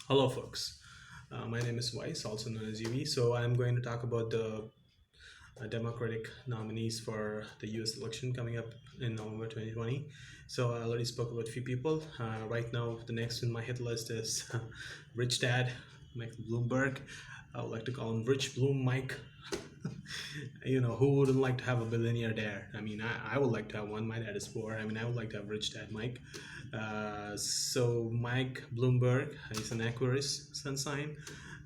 Hello, folks. My name is Weiss, also known as UV. So I'm going to talk about the Democratic nominees for the U.S. election coming up in November 2020. So I already spoke about a few people. Right now, the next in my hit list is Rich Dad, Mike Bloomberg. I would like to call him Rich Bloom Mike. Who wouldn't like to have a billionaire there? I mean, I would like to have one. My dad is poor. I mean, I would like to have Rich Dad Mike. So Mike Bloomberg, he's an Aquarius sun sign,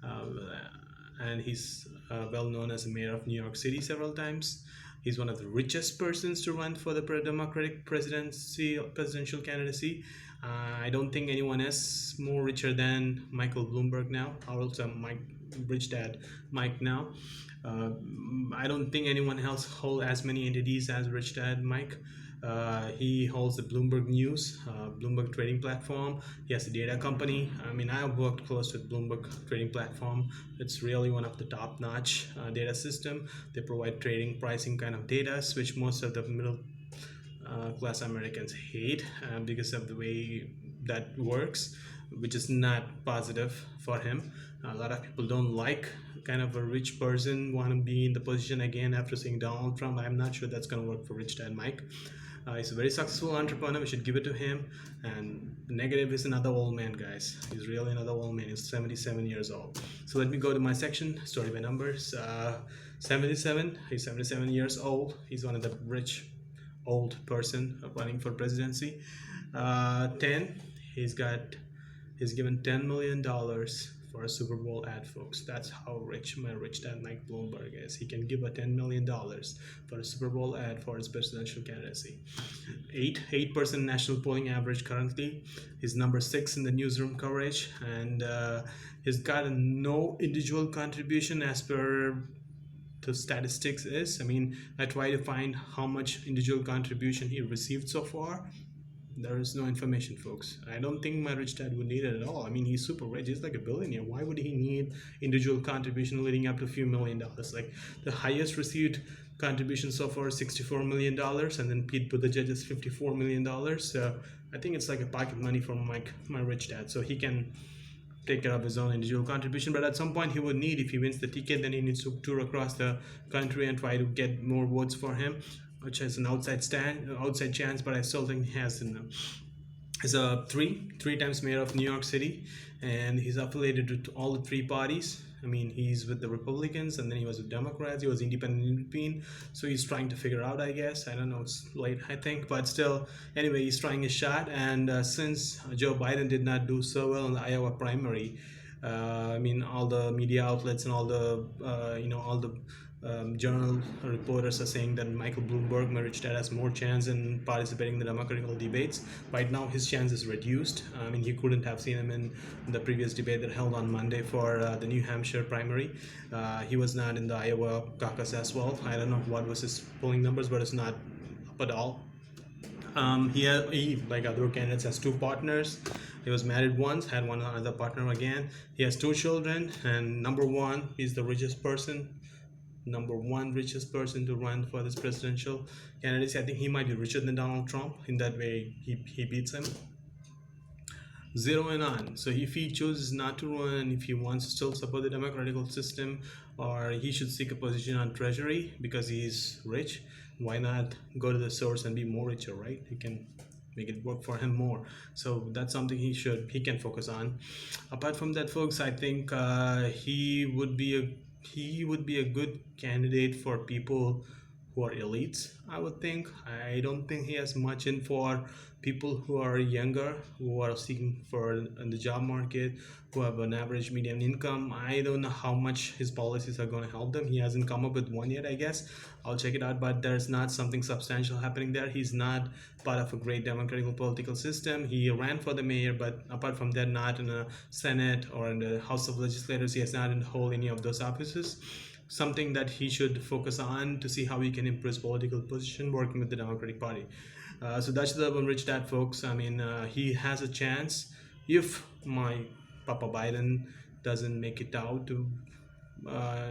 uh, and he's well known as a mayor of New York City several times. He's one of the richest persons to run for the Democratic presidential candidacy. I don't think anyone is more richer than Michael Bloomberg now, or also Mike Rich Dad Mike now. Uh, I don't think anyone else hold as many entities as Rich Dad Mike. He holds the Bloomberg News, Bloomberg trading platform. He has a data company. I mean, I have worked close with Bloomberg trading platform. It's really one of the top-notch data system. They provide trading, pricing kind of data, which most of the middle class Americans hate because of the way that works, which is not positive for him. A lot of people don't like kind of a rich person want to be in the position again after seeing Donald Trump. I'm not sure that's going to work for Rich Dad Mike. He's a very successful entrepreneur. We should give it to him. And negative is another old man, guys. He's really another old man. He's 77 years old. So let me go to my section, story by numbers. 77. He's 77 years old. He's one of the rich old person running for presidency. 10. He's got he's given $10 million for a Super Bowl ad, folks. That's how rich my rich dad Mike Bloomberg is. He can give a $10 million for a Super Bowl ad for his presidential candidacy. 8% national polling average currently. He's number 6 in the newsroom coverage, and he's got a no individual contribution as per the statistics is. I mean, I try to find how much individual contribution he received so far. There is no information, folks. I don't think my rich dad would need it at all. I mean, he's super rich. He's like a billionaire. Why would he need individual contribution leading up to a few $1 million? Like the highest received contribution so far is $64 million, and then Pete Buttigieg is $54 million. So I think it's like a pocket money from my rich dad. So he can take care of his own individual contribution, but at some point he would need, if he wins the ticket, then he needs to tour across the country and try to get more votes for him, which has an outside chance, but I still think he has in them. He's a three times mayor of New York City, and he's affiliated to all the three parties. I mean, he's with the Republicans, and then he was with Democrats. He was independent in between, so he's trying to figure out. I guess I don't know. It's late, I think, but still, anyway, he's trying his shot. And since Joe Biden did not do so well in the Iowa primary, I mean, all the media outlets and all the all the journal reporters are saying that Michael Bloomberg, my rich dad, has more chance in participating in the democratic debates. Right now, his chance is reduced. I mean, you couldn't have seen him in the previous debate that held on Monday for the New Hampshire primary. He was not in the Iowa caucus as well. I don't know what was his polling numbers, but it's not up at all. He, like other candidates, has two partners. He was married once, had one other partner again. He has two children, and number one, he's the number one richest person to run for this presidential candidacy. I think he might be richer than Donald Trump. In that way, he beats him. 0 and on. So if he chooses not to run, if he wants to still support the democratic system, or he should seek a position on treasury because he's rich, why not go to the source and be more richer, right? He can make it work for him more. So that's something he can focus on. Apart from that, folks, I think he would be a good candidate for people who are elites. I would think. I don't think he has much in for people who are younger, who are seeking for in the job market, who have an average median income. I don't know how much his policies are going to help them. He hasn't come up with one yet, I guess. I'll check it out, but there's not something substantial happening there. He's not part of a great democratic political system. He ran for the mayor, but apart from that, not in a Senate or in the House of Legislators. He has not hold any of those offices. Something that he should focus on to see how he can improve his political position working with the Democratic Party. So that's the urban rich dad, folks. I mean, he has a chance if my Papa Biden doesn't make it out to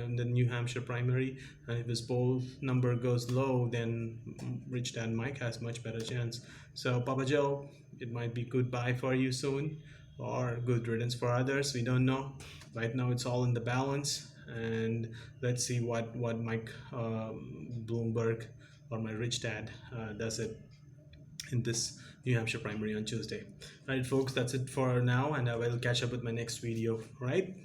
in the New Hampshire primary, and if his poll number goes low, then rich dad Mike has much better chance. So Papa Joe, it might be goodbye for you soon. or good riddance for others. We don't know. Right now, it's all in the balance, and let's see what Mike Bloomberg or my rich dad does it in this New Hampshire primary on Tuesday. All right, folks, that's it for now, and I will catch up with my next video. Right?